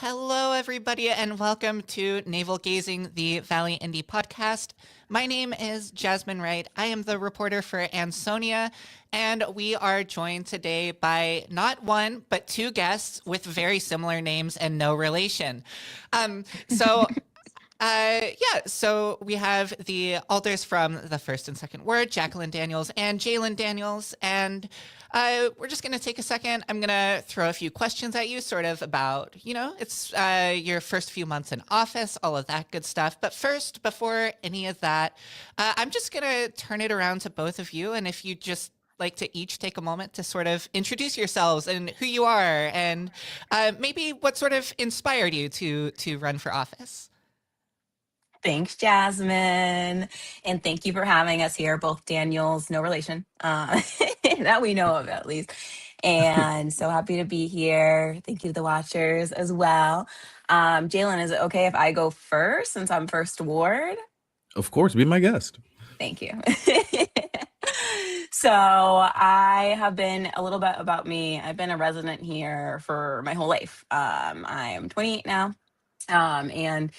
Hello, everybody, and welcome to Navel Gazing, the Valley Indie podcast. My name is Jasmine Wright. I am the reporter for Ansonia, and we are joined today by not one, but two guests with very similar names and no relation. So we have the Alders from the first and second ward, Jacqueline Daniels and Jalen Daniels, and we're just going to take a second. I'm going to throw a few questions at you, sort of about, it's your first few months in office, all of that good stuff. But first, before any of that, I'm just going to turn it around to both of you, and if you just like to each take a moment to sort of introduce yourselves and who you are, and maybe what sort of inspired you to run for office. Thanks, Jasmine. And thank you for having us here, both Daniels, no relation, that we know of at least. And so happy to be here. Thank you to the watchers as well. Jalen, is it okay if I go first since I'm first ward? Of course, be my guest. Thank you. So I have been, a little bit about me, I've been a resident here for my whole life. I am 28 now. And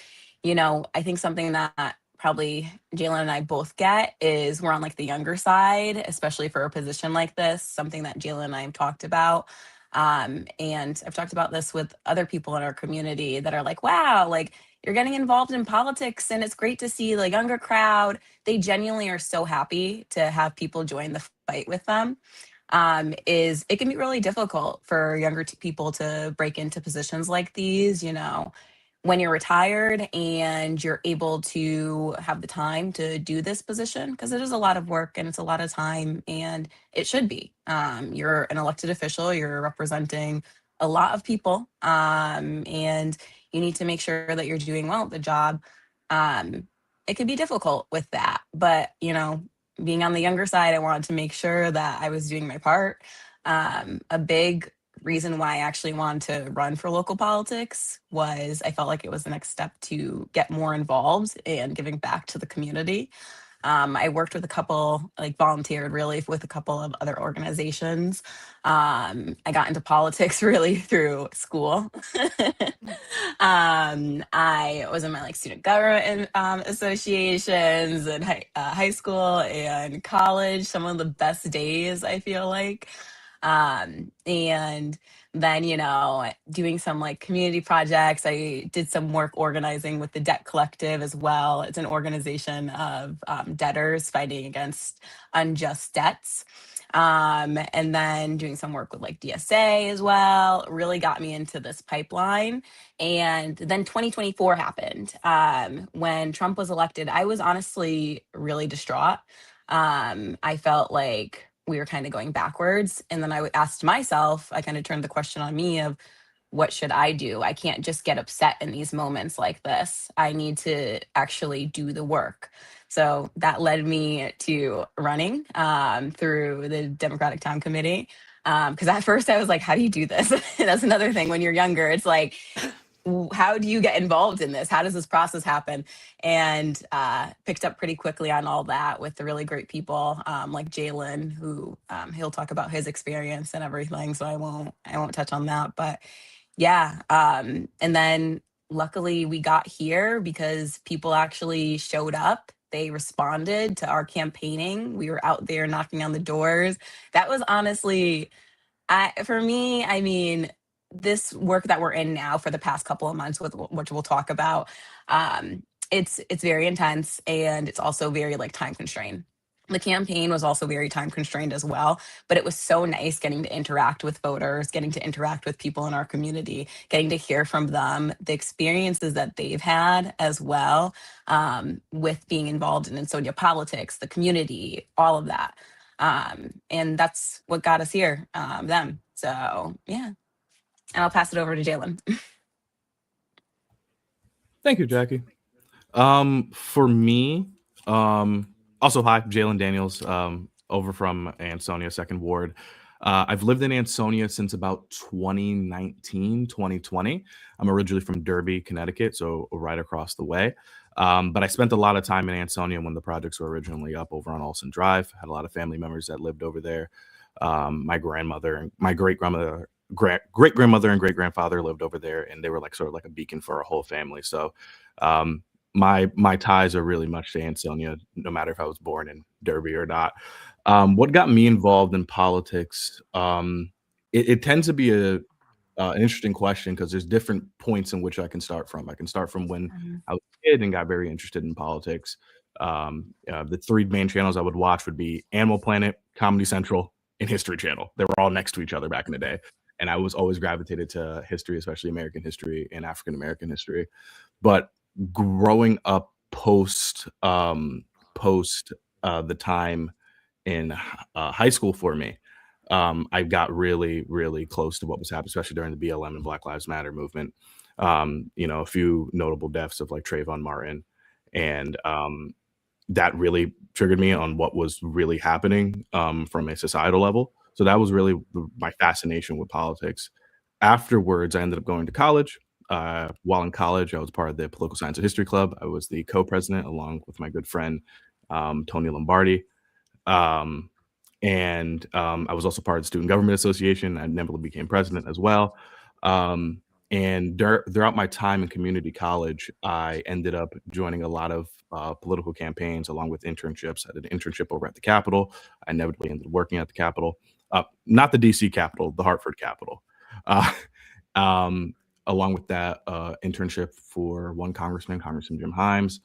I think something that probably Jalen and I both get is we're on like the younger side, especially for a position like this, something that Jalen and I have talked about. And I've talked about this with other people in our community that are like, wow, like you're getting involved in politics and it's great to see the younger crowd. They genuinely are so happy to have people join the fight with them. Is it can be really difficult for younger people to break into positions like these, when you're retired and you're able to have the time to do this position, because it is a lot of work and it's a lot of time, and it should be. You're an elected official, you're representing a lot of people, and you need to make sure that you're doing well at the job. It can be difficult with that, but being on the younger side, I wanted to make sure that I was doing my part. A big reason why I actually wanted to run for local politics was I felt like it was the next step to get more involved and giving back to the community. I worked with a couple, like volunteered really with a couple of other organizations. I got into politics really through school. I was in my student government associations in high school and college. Some of the best days, I feel like. And then, doing some community projects. I did some work organizing with the Debt Collective as well. It's an organization of debtors fighting against unjust debts. And then doing some work with DSA as well, really got me into this pipeline. And then 2024 happened. When Trump was elected, I was honestly really distraught. I felt like we were kind of going backwards. And then I asked myself, I kind of turned the question on me of what should I do? I can't just get upset in these moments like this. I need to actually do the work. So that led me to running through the Democratic Town Committee. Because at first I was like, how do you do this? That's another thing when you're younger. It's like, how do you get involved in this? How does this process happen? And picked up pretty quickly on all that with the really great people like Jalen, who he'll talk about his experience and everything. So I won't touch on that. But yeah. And then luckily we got here because people actually showed up. They responded to our campaigning. We were out there knocking on the doors. That was honestly, for me, I mean, this work that we're in now for the past couple of months, with which we'll talk about, it's very intense, and it's also very time constrained. The campaign was also very time constrained as well, but it was so nice getting to interact with voters, getting to interact with people in our community, getting to hear from them, the experiences that they've had as well, with being involved in Ansonia politics, the community, all of that. And that's what got us here, them. So yeah. And I'll pass it over to Jalen. Thank you, Jackie. For me, also, hi, Jalen Daniels, over from Ansonia, second ward. I've lived in Ansonia since about 2019, 2020. I'm originally from Derby, Connecticut, so right across the way. But I spent a lot of time in Ansonia when the projects were originally up over on Olson Drive. Had a lot of family members that lived over there. My grandmother and my great grandmother great grandmother and great grandfather lived over there, and they were like sort of like a beacon for our whole family. So my ties are really much to Ansonia, no matter if I was born in Derby or not. What got me involved in politics? It tends to be an interesting question because there's different points in which I can start from. I can start from when Mhm. I was a kid and got very interested in politics. The three main channels I would watch would be Animal Planet, Comedy Central, and History Channel. They were all next to each other back in the day, and I was always gravitated to history, especially American history and African American history. But growing up post the time in high school for me, I got really, really close to what was happening, especially during the BLM and Black Lives Matter movement. A few notable deaths of like Trayvon Martin, and that really triggered me on what was really happening from a societal level. So that was really my fascination with politics. Afterwards, I ended up going to college. While in college, I was part of the Political Science and History Club. I was the co-president along with my good friend Tony Lombardi. Um, I was also part of the Student Government Association. I never became president as well. Um, throughout my time in community college, I ended up joining a lot of political campaigns along with internships. I did an internship over at the Capitol. I inevitably ended up working at the Capitol, not the DC Capitol, the Hartford Capitol. Uh, um, Along with that, internship for one congressman, Congressman Jim Himes.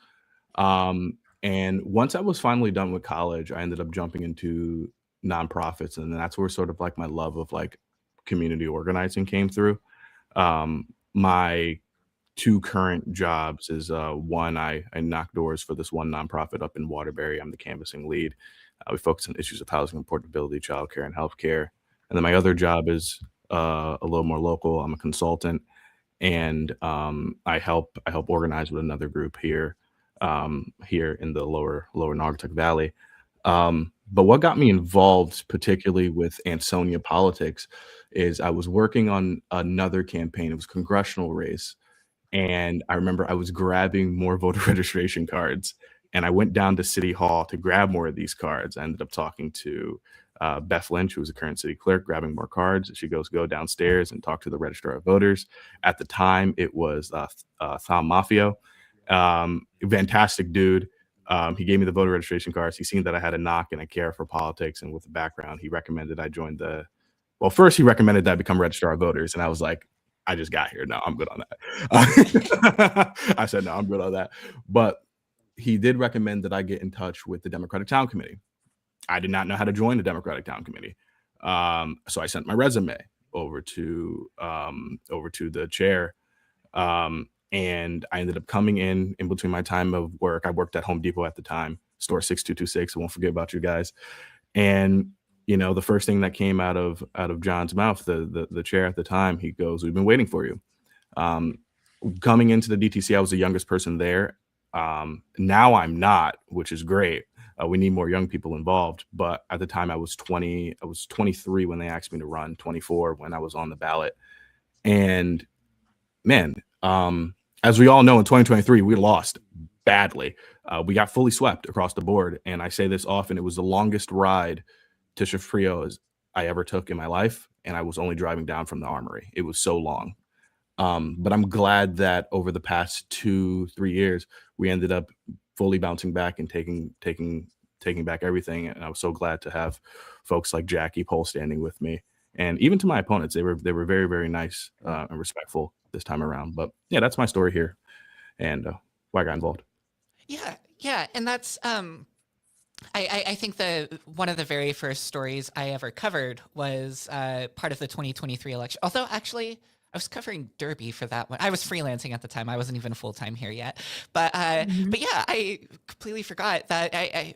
And once I was finally done with college, I ended up jumping into nonprofits, and that's where sort of like my love of like community organizing came through. My two current jobs is one, I knock doors for this one nonprofit up in Waterbury. I'm the canvassing lead. We focus on issues of housing affordability, childcare, and healthcare. And then my other job is a little more local. I'm a consultant, and I help organize with another group here in the lower Naugatuck Valley. But what got me involved, particularly with Ansonia politics, is I was working on another campaign. It was a congressional race, and I remember I was grabbing more voter registration cards, and I went down to City Hall to grab more of these cards. I ended up talking to Beth Lynch, who was the current city clerk, grabbing more cards. She goes, go downstairs and talk to the registrar of voters. At the time, it was Thom Mafio. Fantastic dude. He gave me the voter registration cards. He seen that I had a knock and a care for politics and with a background. He recommended I join first he recommended that I become registrar of voters. And I was like, I just got here. No, I'm good on that. I said, no, I'm good on that. But he did recommend that I get in touch with the Democratic Town Committee. I did not know how to join the Democratic Town Committee. So I sent my resume over to the chair. And I ended up coming in between my time of work. I worked at Home Depot at the time, store 6226. I won't forget about you guys. And the first thing that came out of John's mouth, the chair at the time, he goes, "We've been waiting for you." Coming into the DTC, I was the youngest person there. Now I'm not, which is great. We need more young people involved. But at the time, I was 20. I was 23 when they asked me to run. 24 when I was on the ballot. And man, as we all know, in 2023, we lost badly. We got fully swept across the board. And I say this often, it was the longest ride to Shafrio as I ever took in my life. And I was only driving down from the Armory. It was so long. But I'm glad that over the past 2-3 years, we ended up fully bouncing back and taking back everything. And I was so glad to have folks like Jackie Pohl standing with me. And even to my opponents, they were very, very nice and respectful this time around. But yeah, that's my story here, and why I got involved. Yeah, and that's I think one of the very first stories I ever covered was part of the 2023 election. Although actually, I was covering Derby for that one. I was freelancing at the time. I wasn't even full time here yet. But yeah, I completely forgot that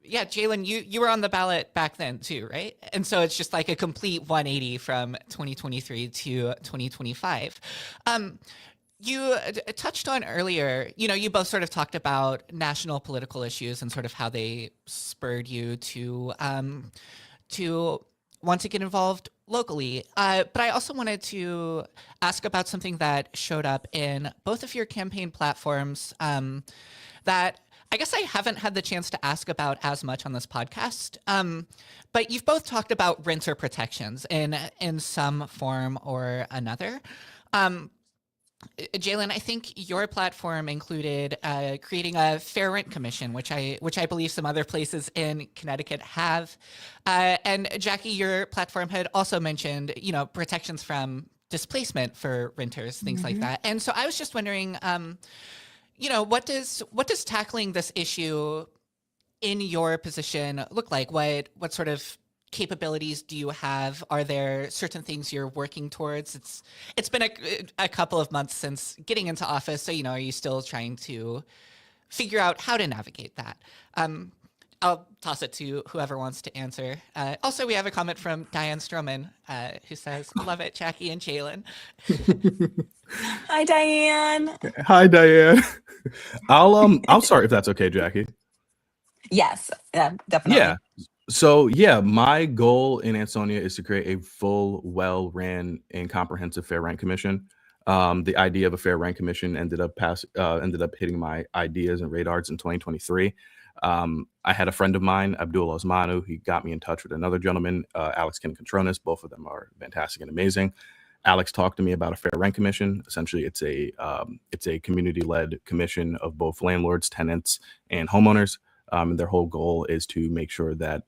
yeah, Jalen, you were on the ballot back then too, right? And so it's just like a complete 180 from 2023 to 2025. You touched on earlier, you both sort of talked about national political issues and sort of how they spurred you to want to get involved locally. But I also wanted to ask about something that showed up in both of your campaign platforms that I guess I haven't had the chance to ask about as much on this podcast, but you've both talked about renter protections in some form or another. Um, Jalen, I think your platform included creating a fair rent commission, which I believe some other places in Connecticut have. And Jackie, your platform had also mentioned, protections from displacement for renters, things like that. And so I was just wondering, what does tackling this issue in your position look like? What sort of capabilities do you have? Are there certain things you're working towards? It's been a couple of months since getting into office, so are you still trying to figure out how to navigate that? I'll toss it to whoever wants to answer. Also, we have a comment from Diane Stroman, who says, "Love it, Jackie and Jalen." Hi, Diane. Hi, Diane. I'll start if that's okay, Jackie. Yes, yeah, definitely. Yeah. So yeah, my goal in Ansonia is to create a full, well-ran and comprehensive fair rent commission. The idea of a fair rent commission ended up hitting my ideas and radars in 2023. I had a friend of mine, Abdul Osmanu. He got me in touch with another gentleman, Alex Kincontronis. Both of them are fantastic and amazing. Alex talked to me about a fair rent commission. Essentially, it's a community-led commission of both landlords, tenants, and homeowners. And their whole goal is to make sure that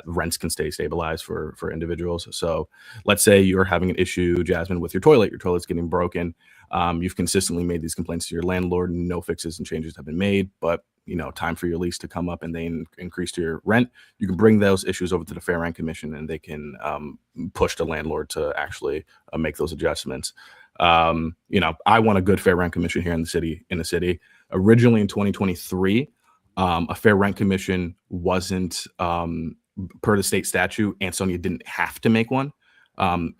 rents can stay stabilized for individuals. So let's say you're having an issue, Jasmine, with your toilet. Your toilet's getting broken. You've consistently made these complaints to your landlord. No fixes and changes have been made, but time for your lease to come up and they increase your rent. You can bring those issues over to the Fair Rent Commission, and they can push the landlord to actually make those adjustments. I want a good Fair Rent Commission here in the city. Originally in 2023. A fair rent commission wasn't per the state statute. Ansonia didn't have to make one.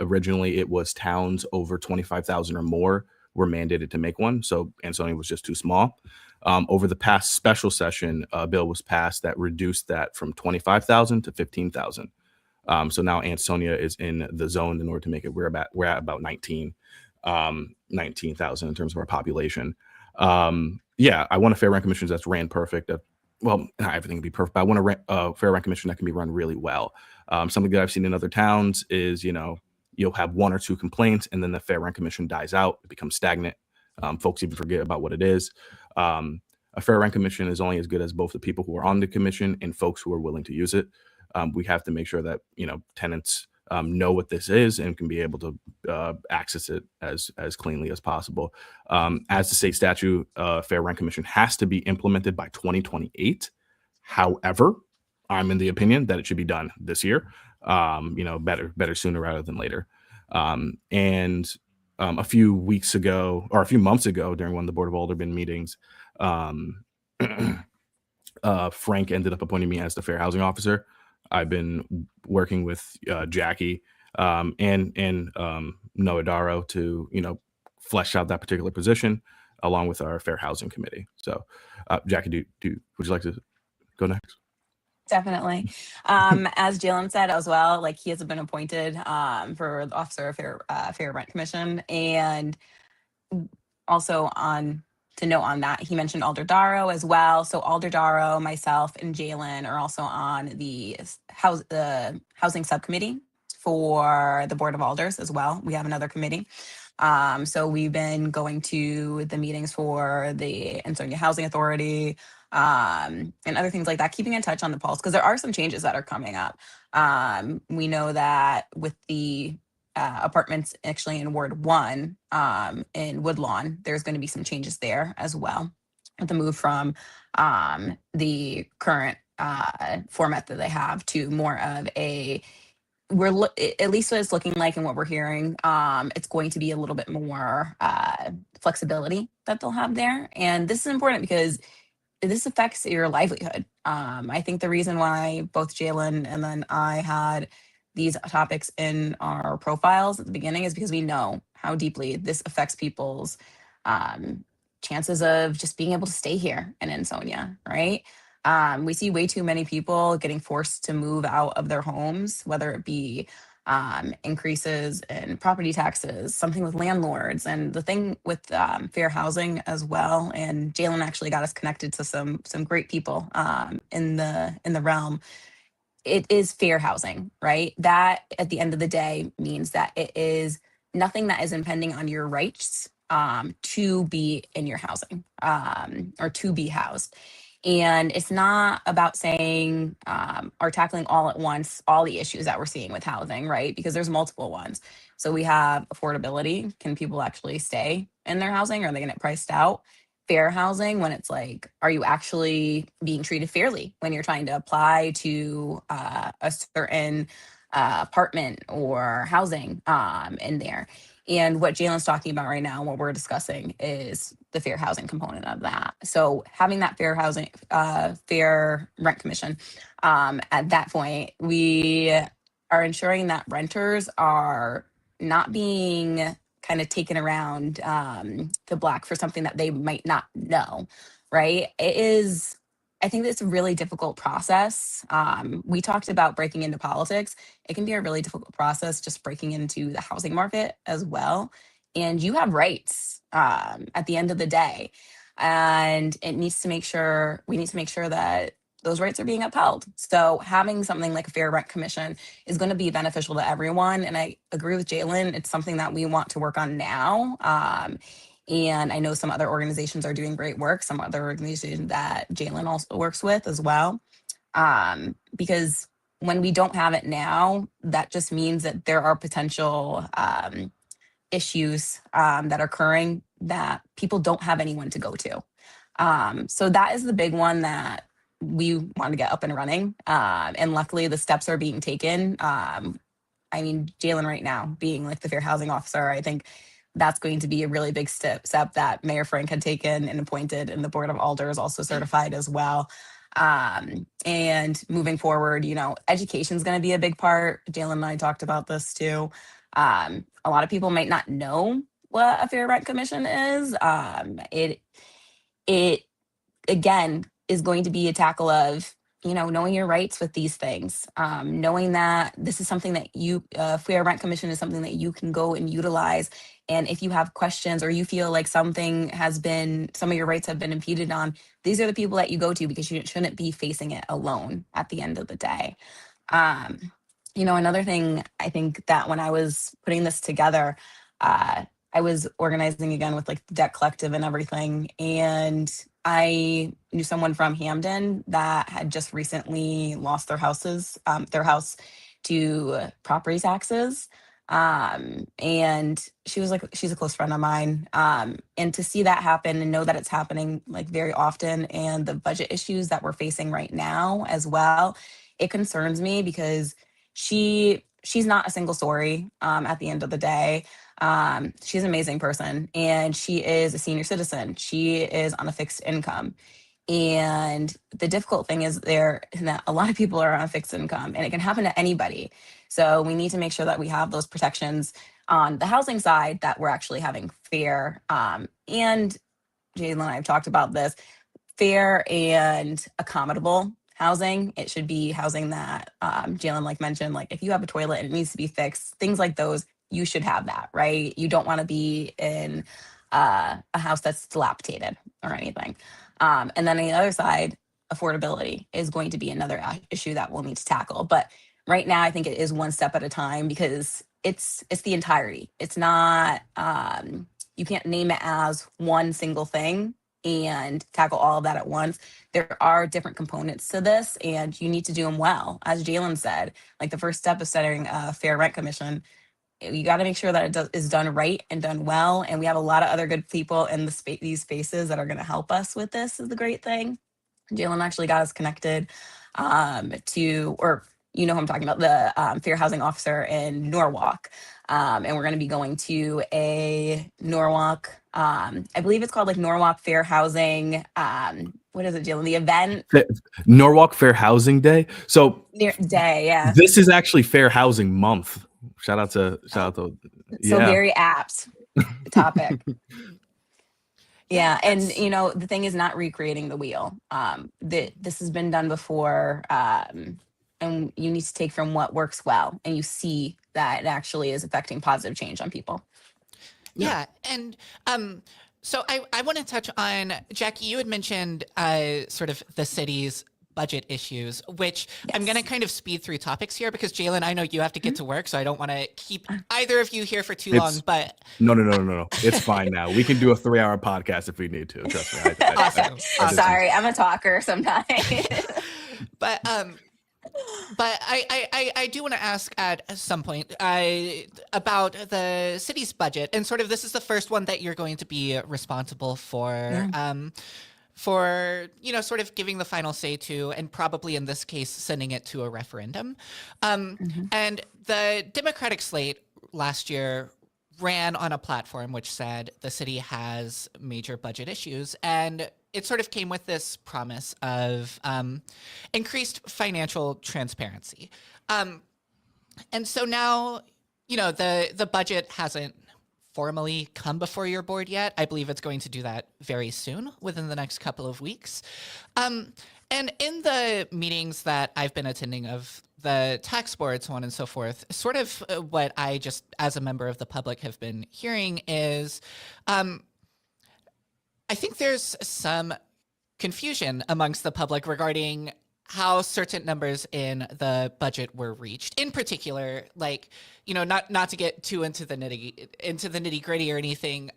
Originally, it was towns over 25,000 or more were mandated to make one. So Ansonia was just too small. Over the past special session, a bill was passed that reduced that from 25,000 to 15,000. So now Ansonia is in the zone in order to make it. We're at about 19,000 in terms of our population. Yeah, I want a fair rent commission that's ran perfect. Well, not everything can be perfect, but I want a fair rent commission that can be run really well. Something that I've seen in other towns is, you'll have one or two complaints and then the fair rent commission dies out. It becomes stagnant. Folks even forget about what it is. A fair rent commission is only as good as both the people who are on the commission and folks who are willing to use it. We have to make sure that, tenants know what this is and can be able to access it as cleanly as possible. As the state statute, Fair Rent Commission has to be implemented by 2028. However, I'm in the opinion that it should be done this year. Better sooner rather than later. And a few months ago, during one of the Board of Aldermen meetings, Frank ended up appointing me as the fair housing officer. I've been working with Jackie and Noah Darrow to flesh out that particular position along with our fair housing committee. So, Jackie, would you like to go next? Definitely. As Jalen said as well, like he has been appointed for the Officer of Fair Rent Commission, and also to note on that, he mentioned Alder Darrow as well. So Alder Darrow, myself, and Jalen are also on the housing subcommittee for the Board of Alders as well. We have another committee. So we've been going to the meetings for the Ansonia Housing Authority and other things like that, keeping in touch on the pulse, because there are some changes that are coming up. We know that with the apartments actually in Ward 1 in Woodlawn, there's going to be some changes there as well with the move from the current format that they have to more of a, at least what it's looking like and what we're hearing, it's going to be a little bit more flexibility that they'll have there. And this is important because this affects your livelihood. I think the reason why both Jalen and then I had these topics in our profiles at the beginning is because we know how deeply this affects people's chances of just being able to stay here in Ansonia, right? We see way too many people getting forced to move out of their homes, whether it be increases in property taxes, something with landlords, and the thing with fair housing as well. And Jalen actually got us connected to some great people in the realm. It is fair housing, right? That at the end of the day means that it is nothing that is impending on your rights to be in your housing or to be housed. And it's not about saying or tackling all at once all the issues that we're seeing with housing, right? Because there's multiple ones. So we have affordability. Can people actually stay in their housing? Or are they going to get priced out? Fair housing, when it's like, are you actually being treated fairly when you're trying to apply to a certain apartment or housing in there? And what Jalen's talking about right now, what we're discussing, is the fair housing component of that. So having that fair housing, fair rent commission, at that point, we are ensuring that renters are not being kind of taken around the block for something that they might not know, right? It is, I think it's a really difficult process. We talked about breaking into politics. It can be a really difficult process just breaking into the housing market as well. And you have rights at the end of the day. And we need to make sure that those rights are being upheld. So having something like a fair rent commission is going to be beneficial to everyone. And I agree with Jalen. It's something that we want to work on now. And I know some other organizations are doing great work, some other organizations that Jalen also works with as well. Because when we don't have it now, that just means that there are potential issues that are occurring that people don't have anyone to go to. So that is the big one that we want to get up and running. And luckily the steps are being taken. I mean, Jalen right now being like the fair housing officer, I think that's going to be a really big step that Mayor Frank had taken and appointed, and the Board of Alders also certified as well. And moving forward, education is going to be a big part. Jalen and I talked about this too. A lot of people might not know what a fair rent commission is. It again is going to be a tackle of knowing your rights with these things, knowing that this is something that fair rent commission is something that you can go and utilize. And if you have questions or you feel like some of your rights have been impeded on, these are the people that you go to, because you shouldn't be facing it alone at the end of the day. Another thing, I think that when I was putting this together, I was organizing again with like the debt collective and everything. And I knew someone from Hamden that had just recently lost their house to property taxes. And she's a close friend of mine. And to see that happen and know that it's happening like very often, and the budget issues that we're facing right now as well, it concerns me, because she's not a single story at the end of the day. She's an amazing person, and she is a senior citizen. She is on a fixed income. And the difficult thing is that a lot of people are on a fixed income, and it can happen to anybody. So we need to make sure that we have those protections on the housing side, that we're actually having fair, and Jalen and I have talked about this, fair and accommodable housing. It should be housing that Jalen mentioned, if you have a toilet and it needs to be fixed, things like those, you should have that, right? You don't want to be in a house that's dilapidated or anything. And then on the other side, affordability is going to be another issue that we'll need to tackle. But right now, I think it is one step at a time, because it's the entirety. It's not, you can't name it as one single thing and tackle all of that at once. There are different components to this, and you need to do them well. As Jalen said, the first step of setting a fair rent commission, you got to make sure that it is done right and done well. And we have a lot of other good people in these spaces that are going to help us with this, is the great thing. Jalen actually got us connected who I'm talking about, the fair housing officer in Norwalk. And we're going to be going to a Norwalk, I believe it's called Norwalk Fair Housing. What is it, Jalen? The event? Norwalk Fair Housing Day. So Day, yeah. This is actually Fair Housing Month. Shout out to So yeah. very apt topic. Yeah, and the thing is not recreating the wheel. This has been done before, and you need to take from what works well, and you see that it actually is affecting positive change on people. Yeah. And so I want to touch on, Jackie, you had mentioned sort of the city's budget issues, which I'm going to kind of speed through topics here because Jalen, I know you have to get to work, so I don't want to keep either of you here for too long, but No. It's fine now. We can do a 3-hour podcast if we need to. Trust me. Awesome. Sorry, I'm a talker sometimes. But I do want to ask at some point about the city's budget, and sort of this is the first one that you're going to be responsible for, you know, sort of giving the final say to, and probably in this case, sending it to a referendum. And the Democratic slate last year ran on a platform which said the city has major budget issues, and it sort of came with this promise of increased financial transparency. And so now, you know, the budget hasn't formally come before your board yet. I believe it's going to do that very soon, within the next couple of weeks. And in the meetings that I've been attending of the tax board, so on and so forth, sort of what I just, as a member of the public, have been hearing is I think there's some confusion amongst the public regarding how certain numbers in the budget were reached. In particular, like, you know, not to get too into the nitty gritty or anything,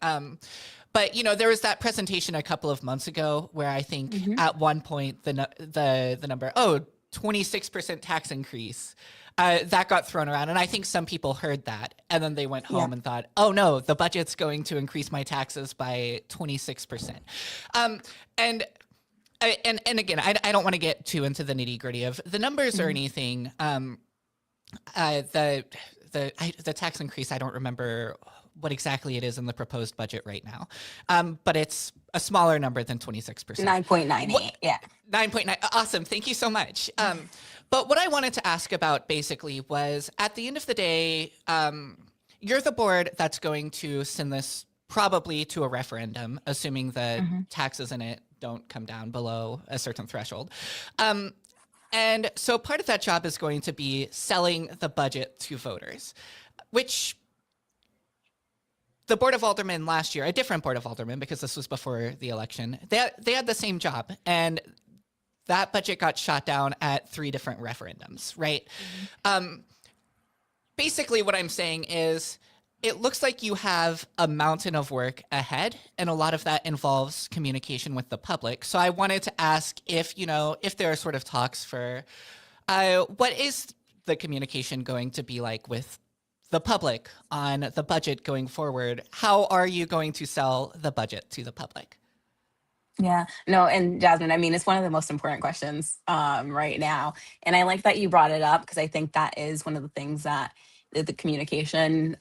but you know, there was that presentation a couple of months ago where I think at one point the number 26% tax increase that got thrown around, and I think some people heard that and then they went home and thought, oh no, the budget's going to increase my taxes by 26%. And again, I don't want to get too into the nitty gritty of the numbers or anything. The tax increase, I don't remember what exactly it is in the proposed budget right now, but it's a smaller number than 26%. 9.98. Yeah. 9.9. Awesome. Thank you so much. But what I wanted to ask about basically was, at the end of the day, you're the board that's going to send this probably to a referendum, assuming the taxes in it don't come down below a certain threshold. And so part of that job is going to be selling the budget to voters, which the Board of Aldermen last year, a different Board of Aldermen, because this was before the election, they had the same job, and that budget got shot down at 3 different referendums, right? Basically what I'm saying is, it looks like you have a mountain of work ahead, and a lot of that involves communication with the public. So I wanted to ask if, you know, if there are sort of talks for what is the communication going to be like with the public on the budget going forward? How are you going to sell the budget to the public? Yeah, no, and Jasmine, I mean, it's one of the most important questions right now. And I like that you brought it up, because I think that is one of the things that the communication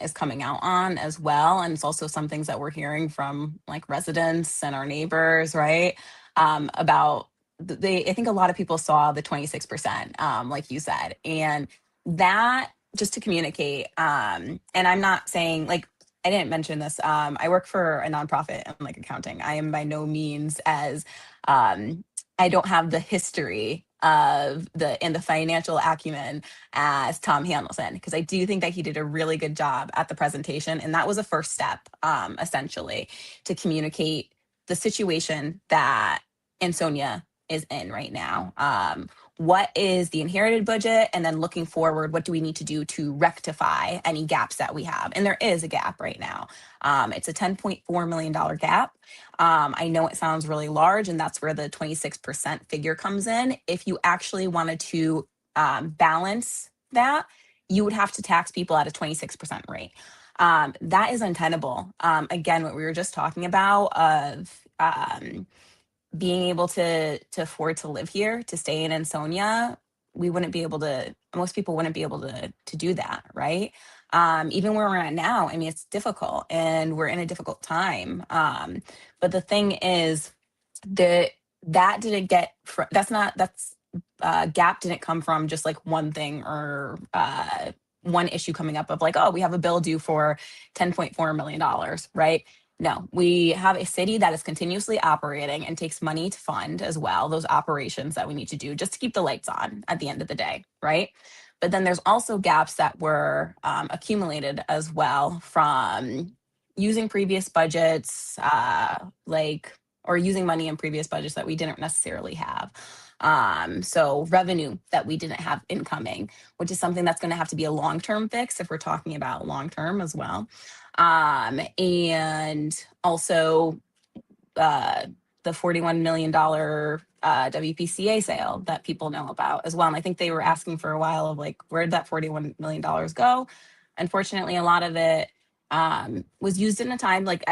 is coming out on as well. And it's also some things that we're hearing from like residents and our neighbors, right? About I think a lot of people saw the 26%, like you said, and that, just to communicate, and I'm not saying, like, I didn't mention this. I work for a nonprofit in like accounting. I am by no means as I don't have the history of the financial acumen as Tom Handelson, because I do think that he did a really good job at the presentation, and that was a first step, essentially, to communicate the situation that Ansonia is in right now. What is the inherited budget? And then looking forward, what do we need to do to rectify any gaps that we have? And there is a gap right now. It's a $10.4 million gap. I know it sounds really large, and that's where the 26% figure comes in. If you actually wanted to balance that, you would have to tax people at a 26% rate. That is untenable. Again, what we were just talking about of being able to afford to live here, to stay in Ansonia, most people wouldn't be able to do that, right? Even where we're at now, I mean, it's difficult, and we're in a difficult time. But the thing is that gap didn't come from just like one thing or one issue coming up of like, oh, we have a bill due for $10.4 million, right? No, we have a city that is continuously operating and takes money to fund as well those operations that we need to do just to keep the lights on at the end of the day, right? But then there's also gaps that were accumulated as well from using previous budgets, or using money in previous budgets that we didn't necessarily have. So revenue that we didn't have incoming, which is something that's going to have to be a long-term fix if we're talking about long-term as well. And also the $41 million WPCA sale that people know about as well. And I think they were asking for a while of like, where did that $41 million go? Unfortunately, a lot of it was used in a time like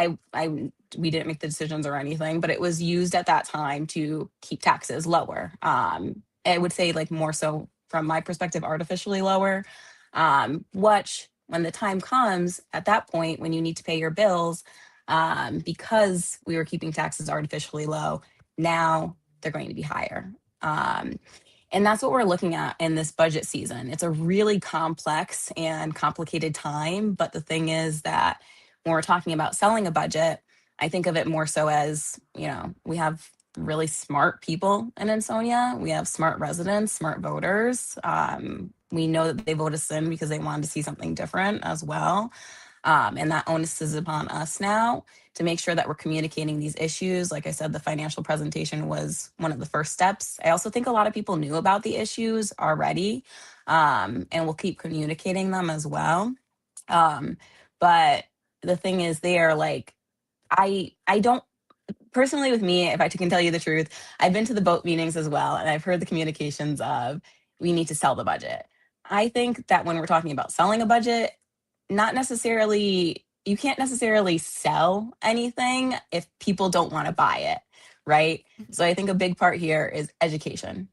we didn't make the decisions or anything, but it was used at that time to keep taxes lower. I would say like more so from my perspective, artificially lower, which when the time comes at that point, when you need to pay your bills, because we were keeping taxes artificially low, now they're going to be higher. And that's what we're looking at in this budget season. It's a really complex and complicated time. But the thing is that when we're talking about selling a budget, I think of it more so as, we have really smart people in Ansonia. We have smart residents, smart voters. We know that they vote us in because they wanted to see something different as well. And that onus is upon us now to make sure that we're communicating these issues. Like I said, the financial presentation was one of the first steps. I also think a lot of people knew about the issues already, and we'll keep communicating them as well. But the thing is I don't, personally with me, if I can tell you the truth, I've been to the boat meetings as well, and I've heard the communications of we need to sell the budget. I think that when we're talking about selling a budget, you can't necessarily sell anything if people don't want to buy it, right? So I think a big part here is education.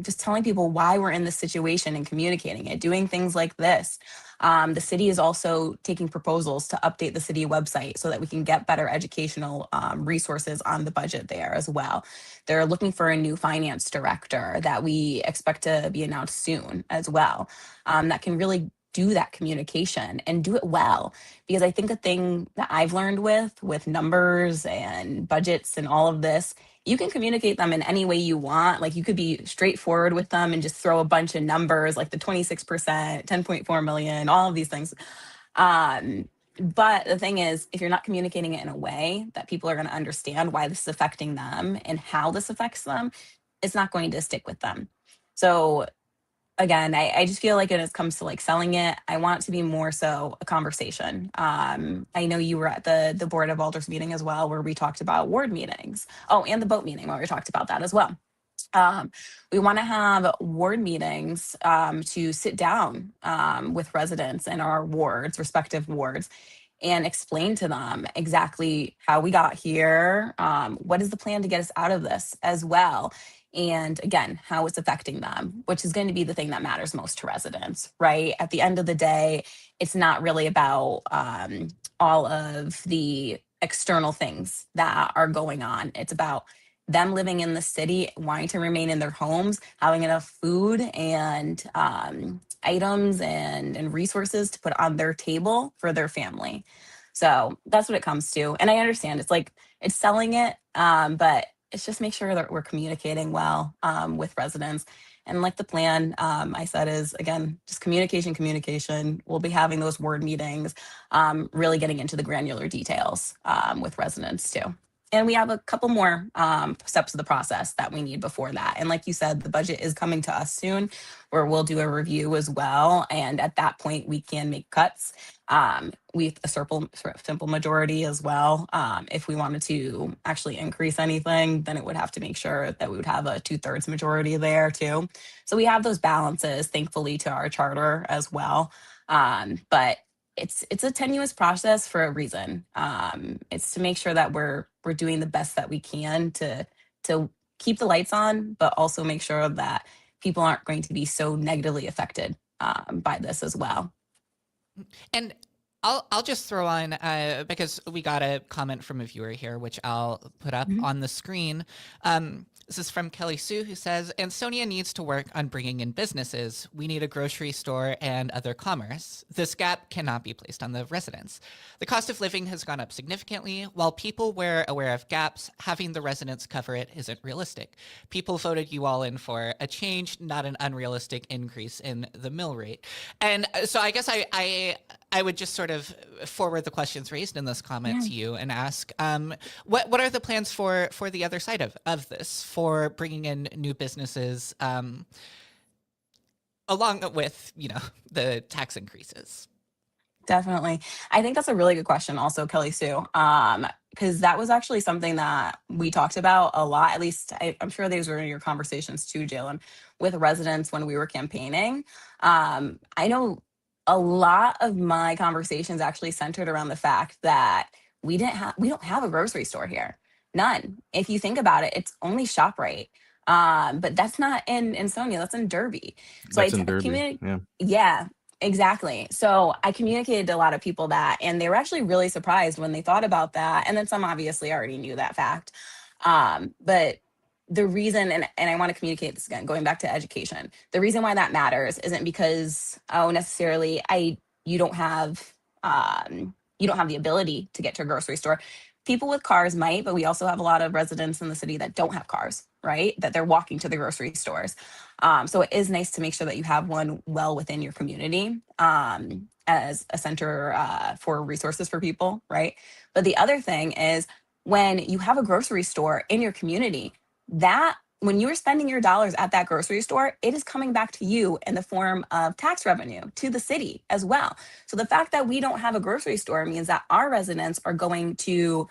Just telling people why we're in this situation and communicating it, doing things like this. The city is also taking proposals to update the city website so that we can get better educational resources on the budget there as well. They're looking for a new finance director that we expect to be announced soon as well, that can really do that communication and do it well. Because I think a thing that I've learned with numbers and budgets and all of this, you can communicate them in any way you want. Like you could be straightforward with them and just throw a bunch of numbers like the 26%, 10.4 million, all of these things. But the thing is, if you're not communicating it in a way that people are going to understand why this is affecting them and how this affects them, it's not going to stick with them. So again, I just feel like when it comes to like selling it, I want it to be more so a conversation. I know you were at the Board of Alders meeting as well, where we talked about ward meetings. Oh, and the boat meeting where we talked about that as well. We want to have ward meetings to sit down with residents in our wards, respective wards, and explain to them exactly how we got here, what is the plan to get us out of this as well, and again, how it's affecting them, which is going to be the thing that matters most to residents, right? At the end of the day, it's not really about all of the external things that are going on. It's about them living in the city, wanting to remain in their homes, having enough food and items and resources to put on their table for their family. So that's what it comes to. And I understand it's selling it, but it's just make sure that we're communicating well with residents. And like the plan I said is, again, just communication. We'll be having those ward meetings, really getting into the granular details with residents too. And we have a couple more steps of the process that we need before that. And like you said, the budget is coming to us soon, where we'll do a review as well. And at that point, we can make cuts with a simple majority as well. If we wanted to actually increase anything, then it would have to make sure that we would have a 2/3 majority there too. So we have those balances, thankfully, to our charter as well. But it's a tenuous process for a reason. It's to make sure that we're doing the best that we can to keep the lights on, but also make sure that people aren't going to be so negatively affected by this as well. And I'll just throw on because we got a comment from a viewer here, which I'll put up on the screen. This is from Kelly Sue, who says, Ansonia needs to work on bringing in businesses. We need a grocery store and other commerce. This gap cannot be placed on the residents. The cost of living has gone up significantly. While people were aware of gaps, having the residents cover it isn't realistic. People voted you all in for a change, not an unrealistic increase in the mill rate. And so I guess I would just sort of forward the questions raised in this comment to you and ask, what are the plans for the other side of this, for bringing in new businesses along with, the tax increases? Definitely. I think that's a really good question also, Kelly Sue, because that was actually something that we talked about a lot. At least I'm sure these were in your conversations too, Jalen, with residents when we were campaigning. I know a lot of my conversations actually centered around the fact that we don't have a grocery store here. None. If you think about it, it's only ShopRite. But that's not in Ansonia, that's in Derby. So That's in Derby. Yeah. yeah, exactly. So I communicated to a lot of people that, and they were actually really surprised when they thought about that. And then some obviously already knew that fact. But the reason, and I want to communicate this again, going back to education, the reason why that matters isn't because, necessarily you don't have the ability to get to a grocery store. People with cars might, but we also have a lot of residents in the city that don't have cars, right? That they're walking to the grocery stores. So it is nice to make sure that you have one well within your community as a center for resources for people, right? But the other thing is when you have a grocery store in your community, that when you're spending your dollars at that grocery store, it is coming back to you in the form of tax revenue to the city as well. So the fact that we don't have a grocery store means that our residents are going to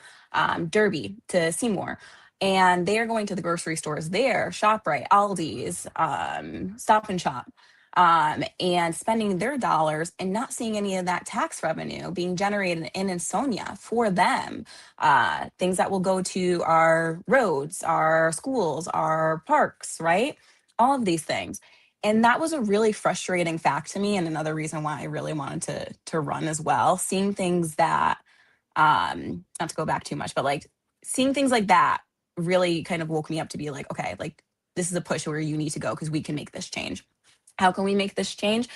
Derby, to Seymour, and they are going to the grocery stores there, ShopRite, Aldi's, Stop and Shop, and spending their dollars and not seeing any of that tax revenue being generated in Ansonia for them. Things that will go to our roads, our schools, our parks, right? All of these things. And that was a really frustrating fact to me, and another reason why I really wanted to run as well. Seeing things that, not to go back too much, but like seeing things like that really kind of woke me up to be like, okay, like this is a push where you need to go because we can make this change. How can we make this change?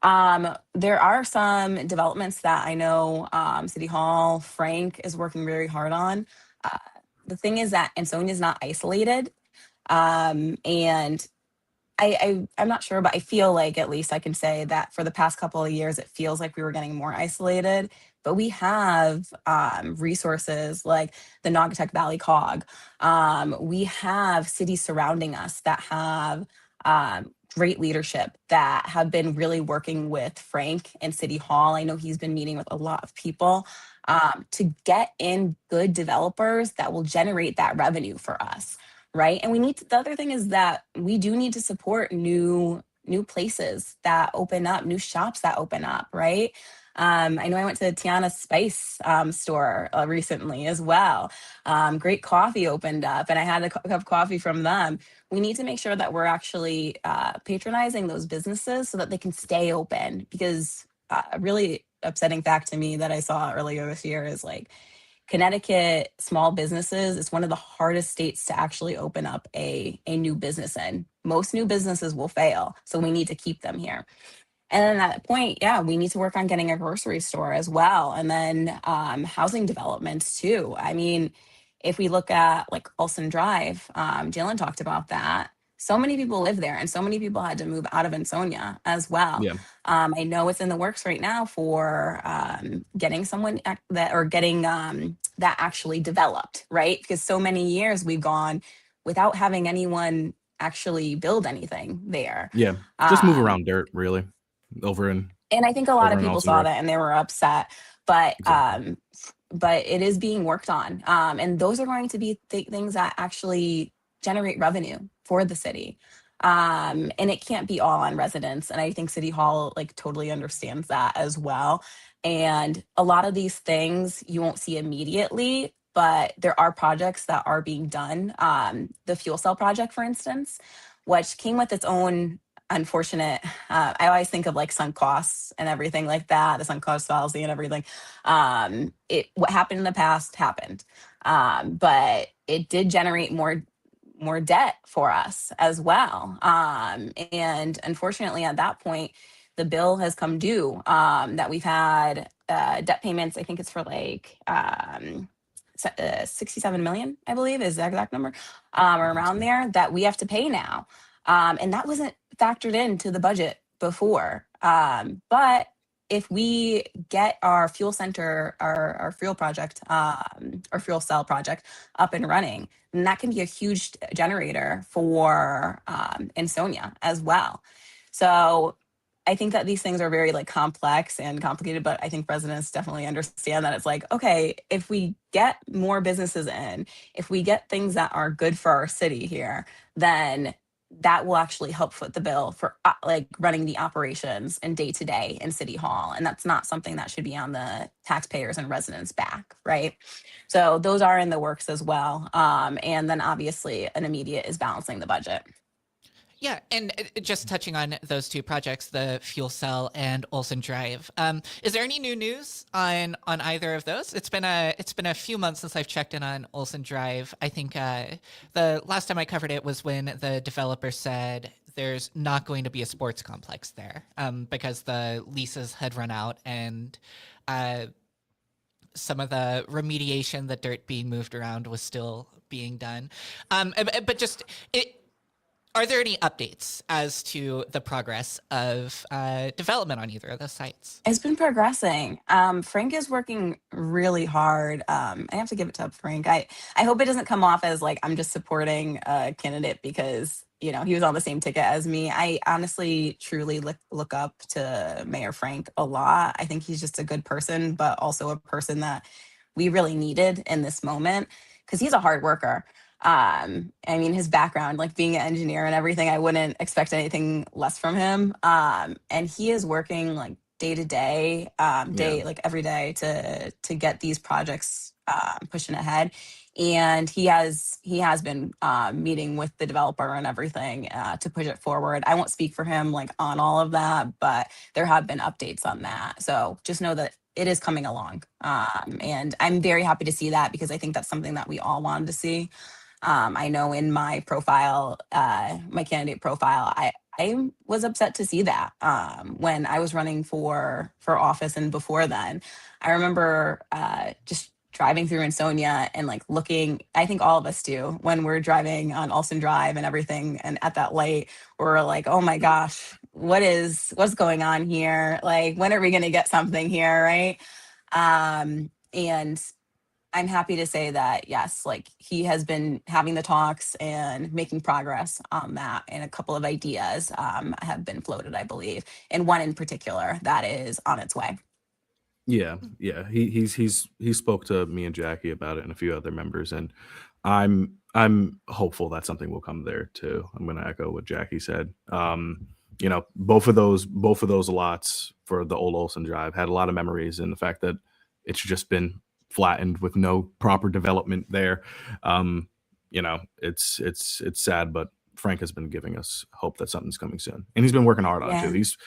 There are some developments that I know City Hall, Frank is working very hard on. Uh, the thing is that Ansonia is not isolated. And I'm not sure, but I feel like at least I can say that for the past couple of years, it feels like we were getting more isolated. But we have resources like the Naugatuck Valley Cog. We have cities surrounding us that have great leadership that have been really working with Frank and City Hall. I know he's been meeting with a lot of people to get in good developers that will generate that revenue for us. Right. And the other thing is that we do need to support new places that open up, new shops that open up. Right. I know I went to Tiana's Spice store recently as well. Great coffee opened up and I had a cup of coffee from them. We need to make sure that we're actually patronizing those businesses so that they can stay open, because a really upsetting fact to me that I saw earlier this year is like, Connecticut small businesses is one of the hardest states to actually open up a new business in. Most new businesses will fail, so we need to keep them here. And then at that point, yeah, we need to work on getting a grocery store as well. And then housing developments too. I mean, if we look at like Olson Drive, Jalen talked about that. So many people live there and so many people had to move out of Ansonia as well. Yeah. I know it's in the works right now for getting someone getting that actually developed, right? Because so many years we've gone without having anyone actually build anything there. Yeah. Just move around dirt, really. Over in. And I think a lot of over in people Olson saw Drive. that and they were upset, but Exactly. but it is being worked on. And those are going to be things that actually generate revenue for the city. And it can't be all on residents. And I think City Hall like totally understands that as well. And a lot of these things you won't see immediately, but there are projects that are being done. The fuel cell project, for instance, which came with its own unfortunate, I always think of like sunk costs and everything like that, the sunk cost fallacy and everything. What happened in the past happened. But it did generate more more debt for us as well. And unfortunately, at that point, the bill has come due, that we've had debt payments. I think it's for like 67 million, I believe is the exact number, or around there, that we have to pay now. And that wasn't factored into the budget before. But if we get our fuel center, our fuel project, our fuel cell project up and running, then that can be a huge generator for Ansonia as well. So I think that these things are very like complex and complicated, but I think residents definitely understand that it's like, okay, if we get more businesses in, if we get things that are good for our city here, then that will actually help foot the bill for like running the operations and day to day in City Hall. And that's not something that should be on the taxpayers and residents' back, right? So those are in the works as well. And then obviously an immediate is balancing the budget. Yeah, and just touching on those two projects, the fuel cell and Olson Drive. Is there any new news on either of those? It's been a few months since I've checked in on Olson Drive. I think the last time I covered it was when the developer said there's not going to be a sports complex there, because the leases had run out and some of the remediation, the dirt being moved around, was still being done. But just it. Are there any updates as to the progress of development on either of those sites? It's been progressing. Frank is working really hard. I have to give it to Frank. I hope it doesn't come off as like I'm just supporting a candidate because, you know, he was on the same ticket as me. I honestly, truly look up to Mayor Frank a lot. I think he's just a good person, but also a person that we really needed in this moment because he's a hard worker. I mean, his background, like being an engineer and everything, I wouldn't expect anything less from him. And he is working like day to day, like every day to get these projects pushing ahead. And he has been meeting with the developer and everything to push it forward. I won't speak for him like on all of that, but there have been updates on that. So just know that it is coming along. And I'm very happy to see that because I think that's something that we all wanted to see. I know in my profile, my candidate profile, I was upset to see that when I was running for office and before then. I remember just driving through Ansonia and like looking, I think all of us do, when we're driving on Olson Drive and everything, and at that light, we're like, oh my gosh, what's going on here? Like, when are we going to get something here, right? And I'm happy to say that, yes, like he has been having the talks and making progress on that. And a couple of ideas have been floated, I believe. And one in particular that is on its way. Yeah. He spoke to me and Jackie about it and a few other members. And I'm hopeful that something will come there too. I'm going to echo what Jackie said. You know, both of those lots for the old Olson Drive had a lot of memories, and the fact that it's just been flattened with no proper development there. You know, it's sad, but Frank has been giving us hope that something's coming soon, and he's been working hard on it too. He's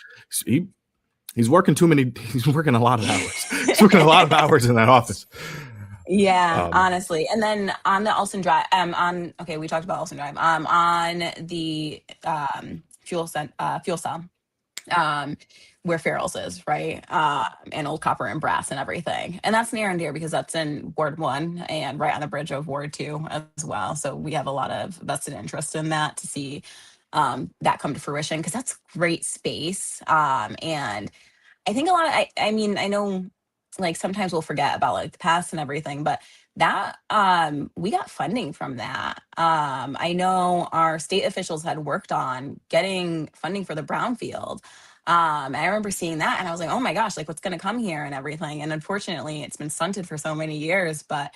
working he's working a lot of hours. He's working a lot of hours in that office. Yeah, honestly. And then on the Olson Drive, we talked about Olson Drive. On the fuel cell, where Farrell's is, right? And Old Copper and Brass and everything. And that's near and dear because that's in Ward 1 and right on the bridge of Ward 2 as well. So we have a lot of vested interest in that to see that come to fruition because that's great space. And I think a lot of, I mean, I know like sometimes we'll forget about like the past and everything, but that we got funding from that. I know our state officials had worked on getting funding for the brownfield. And I remember seeing that and I was like, oh my gosh, like what's going to come here and everything. And unfortunately it's been stunted for so many years, but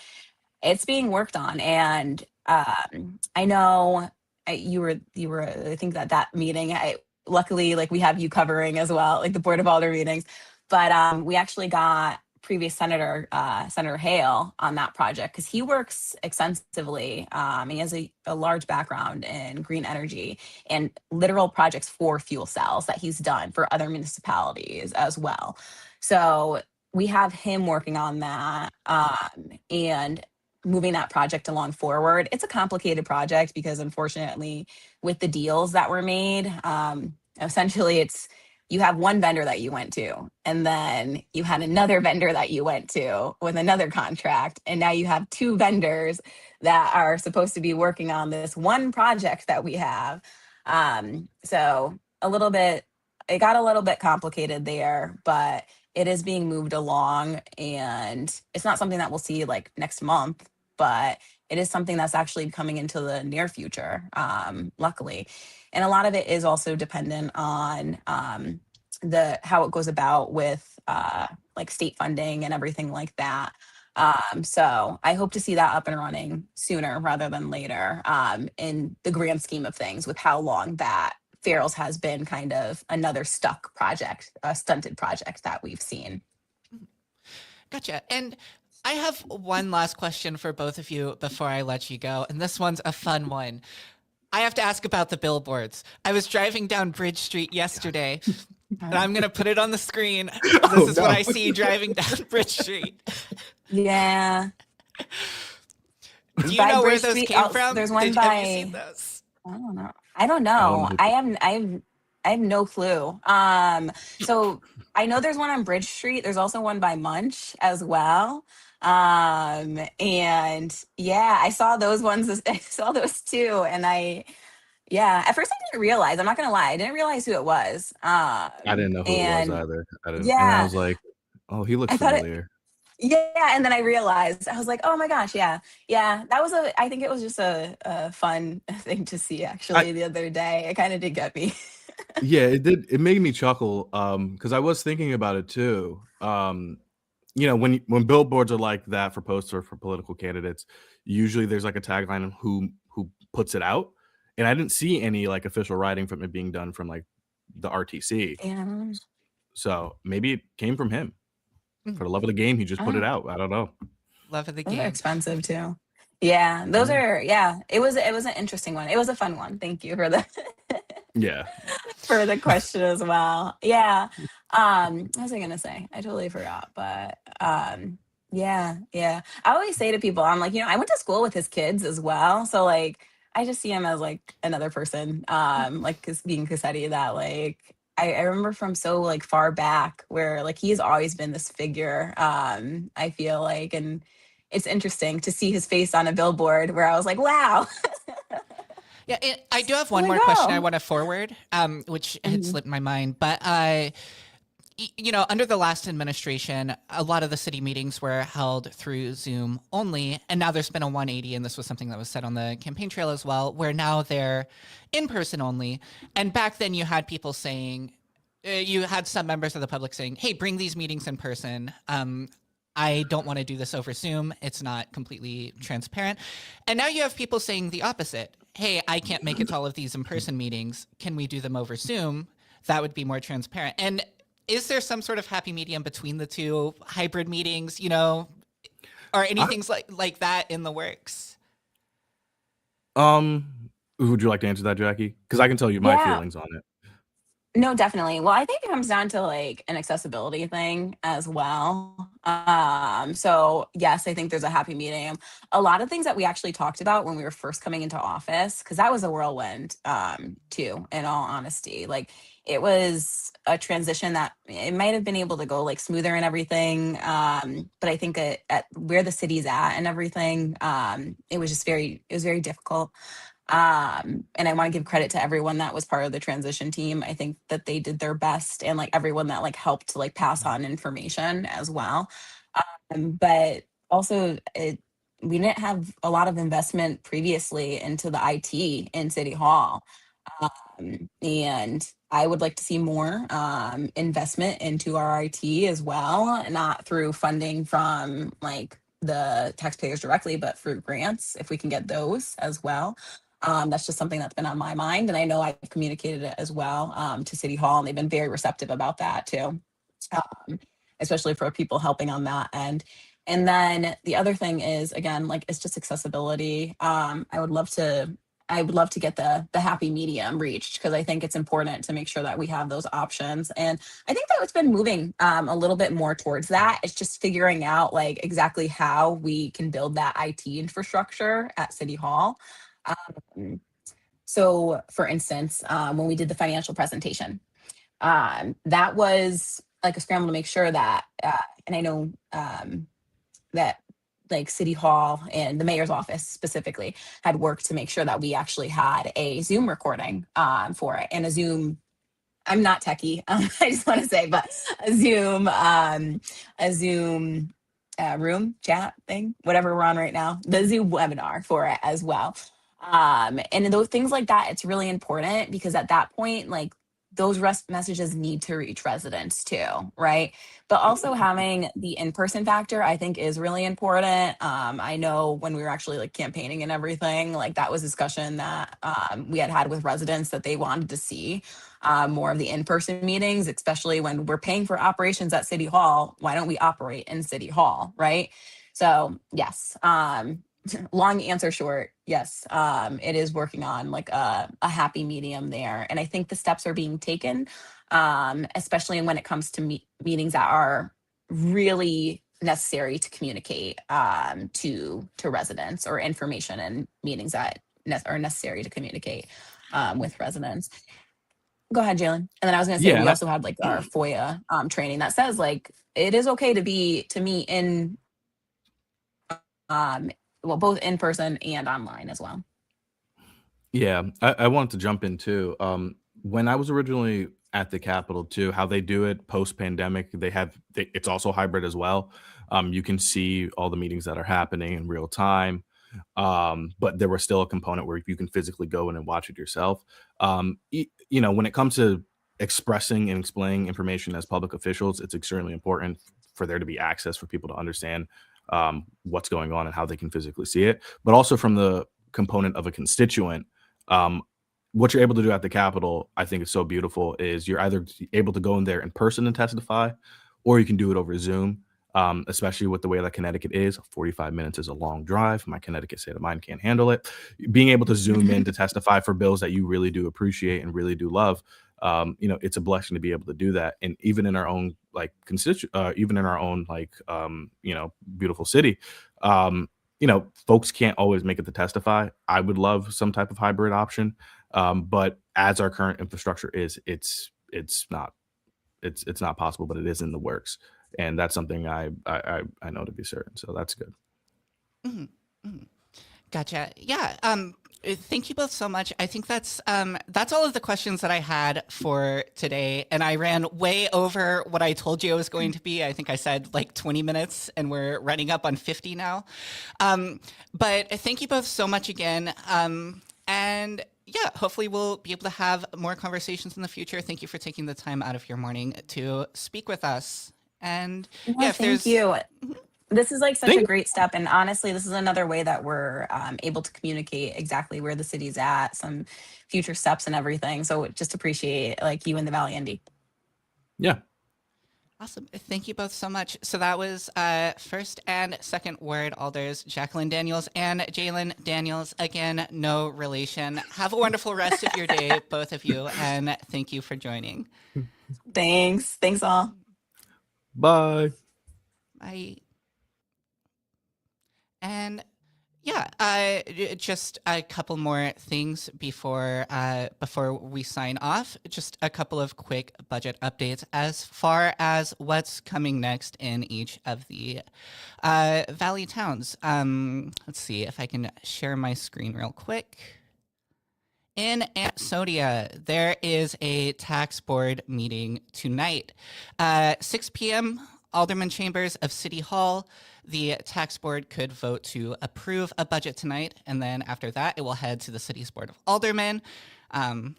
it's being worked on. And I know you were, I think that meeting, luckily like we have you covering as well, like the Board of Alder meetings, but we actually got previous Senator Hale on that project because he works extensively. He has a large background in green energy and literal projects for fuel cells that he's done for other municipalities as well. So we have him working on that. And moving that project along forward. It's a complicated project because unfortunately with the deals that were made, essentially it's you have one vendor that you went to, and then you had another vendor that you went to with another contract, and now you have two vendors that are supposed to be working on this one project that we have. So a little bit, it got a little bit complicated there, but it is being moved along, and it's not something that we'll see like next month, but it is something that's actually coming into the near future, luckily. And a lot of it is also dependent on the how it goes about with like state funding and everything like that. So I hope to see that up and running sooner rather than later, in the grand scheme of things, with how long that Farrell's has been kind of another stuck project, a stunted project that we've seen. Gotcha. And I have one last question for both of you before I let you go. And this one's a fun one. I have to ask about the billboards. I was driving down Bridge Street yesterday, and I'm going to put it on the screen. This is what I see driving down Bridge Street. Yeah. Do you By know where Bridge those Street, came from? there's one Have you by, seen those? I don't know. I don't know. I have no clue. So I know there's one on Bridge Street. There's also one by Munch as well. And yeah, I saw those ones. I saw those too. And yeah, at first I didn't realize, I'm not gonna lie, I didn't realize who it was. I didn't know who it was And either. I didn't, and I yeah, was like, oh, he looks I thought it, familiar. yeah. And then I realized, I was like, oh my gosh, yeah. Yeah, that was I think it was just a fun thing to see I, actually the other day. It kind of did get me. yeah, it did. It made me chuckle because I was thinking about it too. When billboards are like that for posts or for political candidates, usually there's like a tagline of who puts it out, and I didn't see any like official writing from it being done from like the RTC. Yeah. So maybe it came from him. Mm. For the love of the game, he just put it out. I don't know. Love of the Those are game. expensive too. Yeah, those are, yeah. It was an interesting one. It was a fun one. Thank you for the Yeah. for the question as well. Yeah. What was I gonna say? I totally forgot. But yeah, yeah. I always say to people, I'm like, I went to school with his kids as well. So like I just see him as like another person, like being Cassetti, that like I remember from so like far back where like he's always been this figure, I feel like, and it's interesting to see his face on a billboard where I was like, wow. Yeah, I do have one Like, more question I oh. want to forward, which had Mhm. slipped my mind. But under the last administration, a lot of the city meetings were held through Zoom only, and now there's been a 180, and this was something that was said on the campaign trail as well, where now they're in person only. And back then, you had people saying, you had some members of the public saying, "Hey, bring these meetings in person. I don't want to do this over Zoom. It's not completely transparent." And now you have people saying the opposite. "Hey, I can't make it to all of these in-person meetings. Can we do them over Zoom? That would be more transparent." And is there some sort of happy medium between the two hybrid meetings, or anything like that in the works? Would you like to answer that, Jackie? Because I can tell you my Yeah. feelings on it. No, definitely. Well, I think it comes down to like an accessibility thing as well. So yes, I think there's a happy medium. A lot of things that we actually talked about when we were first coming into office, because that was a whirlwind, too, in all honesty. Like it was a transition that it might have been able to go like smoother and everything. But I think at where the city's at and everything, it was very difficult. And I want to give credit to everyone that was part of the transition team. I think that they did their best, and like everyone that like helped to like pass on information as well. But also we didn't have a lot of investment previously into the IT in City Hall. And I would like to see more investment into our IT as well, not through funding from like the taxpayers directly, but through grants, if we can get those as well. That's just something that's been on my mind. And I know I've communicated it as well, to City Hall, and they've been very receptive about that too, especially for people helping on that end. And then the other thing is, again, like it's just accessibility. I would love to I would love to get the happy medium reached, because I think it's important to make sure that we have those options. And I think that it's been moving a little bit more towards that. It's just figuring out like exactly how we can build that IT infrastructure at City Hall. Um, so, for instance, when we did the financial presentation, that was like a scramble to make sure that, and I know that like City Hall and the mayor's office specifically had worked to make sure that we actually had a Zoom recording for it, and a Zoom. I'm not techie. I just want to say, but a Zoom room chat thing, whatever we're on right now, the Zoom webinar for it as well. And those things like that, it's really important, because at that point, like those messages need to reach residents too, right? But also having the in-person factor, I think, is really important. I know when we were actually like campaigning and everything, like that was discussion that we had with residents, that they wanted to see more of the in-person meetings, especially when we're paying for operations at City Hall. Why don't we operate in City Hall, right? So yes, long answer short, yes, it is working on like a happy medium there. And I think the steps are being taken, especially when it comes to meetings that are really necessary to communicate to residents, or information and meetings that are necessary to communicate with residents. Go ahead, Jalen. And then I was going to say, Yeah, we and also had like our FOIA training that says like it is okay to meet in well, both in person and online as well. yeah, I wanted to jump in too. When I was originally at the Capitol too, how they do it post pandemic, it's also hybrid as well. You can see all the meetings that are happening in real time, but there was still a component where you can physically go in and watch it yourself. When it comes to expressing and explaining information as public officials, it's extremely important for there to be access for people to understand what's going on and how they can physically see it. But also from the component of a constituent, um, what you're able to do at the Capitol, I think is so beautiful, is you're either able to go in there in person and testify, or you can do it over Zoom. Especially with the way that Connecticut is, 45 minutes is a long drive. My Connecticut state of mind can't handle it. Being able to Zoom in to testify for bills that you really do appreciate and really do love, it's a blessing to be able to do that. And even in our own like even in our own like beautiful city, folks can't always make it to testify. I would love some type of hybrid option, but as our current infrastructure is, it's not possible, but it is in the works, and that's something I know to be certain. So that's good. Mhm, mhm. Gotcha. Yeah. Thank you both so much. I think that's all of the questions that I had for today, and I ran way over what I told you I was going to be. I think I said like 20 minutes, and we're running up on 50 now. But thank you both so much again. And yeah, hopefully we'll be able to have more conversations in the future. Thank you for taking the time out of your morning to speak with us. And yeah, if Thank there's you. This is like such a Thank great step. And honestly, this is another way that we're able to communicate exactly where the city's at, some future steps and everything. So just appreciate like you and the Valley ND. Yeah. Awesome. Thank you both so much. So that was first and second ward alders, Jacqueline Daniels and Jalen Daniels. Again, no relation. Have a wonderful rest of your day, both of you, and thank you for joining. Thanks. Thanks all. Bye. Bye. And yeah, just a couple more things before we sign off. Just a couple of quick budget updates as far as what's coming next in each of the Valley towns. Let's see if I can share my screen real quick. In Ansonia, there is a tax board meeting tonight, 6 p.m. Alderman Chambers of City Hall. The tax board could vote to approve a budget tonight, and then after that, it will head to the city's Board of Aldermen.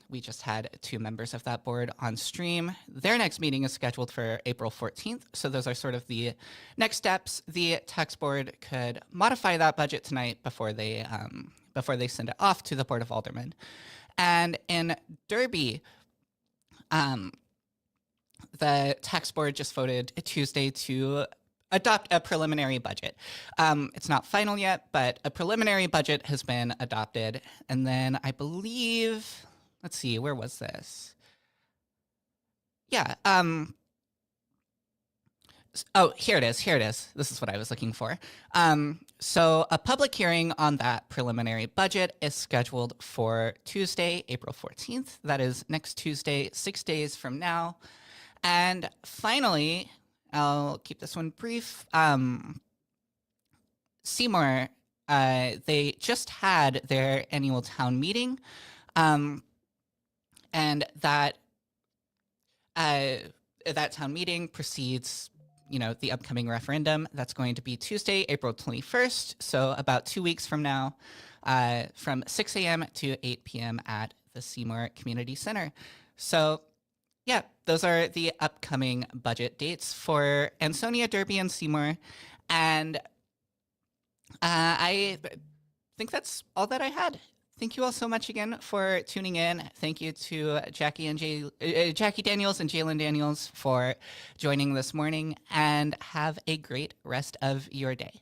We just had 2 members of that board on stream. Their next meeting is scheduled for April 14th, so those are sort of the next steps. The tax board could modify that budget tonight before they send it off to the Board of Aldermen. And in Derby, the tax board just voted Tuesday to adopt a preliminary budget. It's not final yet, but a preliminary budget has been adopted. And then I believe, let's see, where was this? Yeah. Oh, here it is. Here it is. This is what I was looking for. So a public hearing on that preliminary budget is scheduled for Tuesday, April 14th. That is next Tuesday, 6 days from now. And finally, I'll keep this one brief. Seymour, they just had their annual town meeting, and that town meeting precedes, the upcoming referendum. That's going to be Tuesday, April 21st, so about 2 weeks from now, from 6 a.m. to 8 p.m. at the Seymour Community Center. So, yeah, those are the upcoming budget dates for Ansonia, Derby, and Seymour. And I think that's all that I had. Thank you all so much again for tuning in. Thank you to Jackie Daniels and Jalen Daniels for joining this morning, and have a great rest of your day.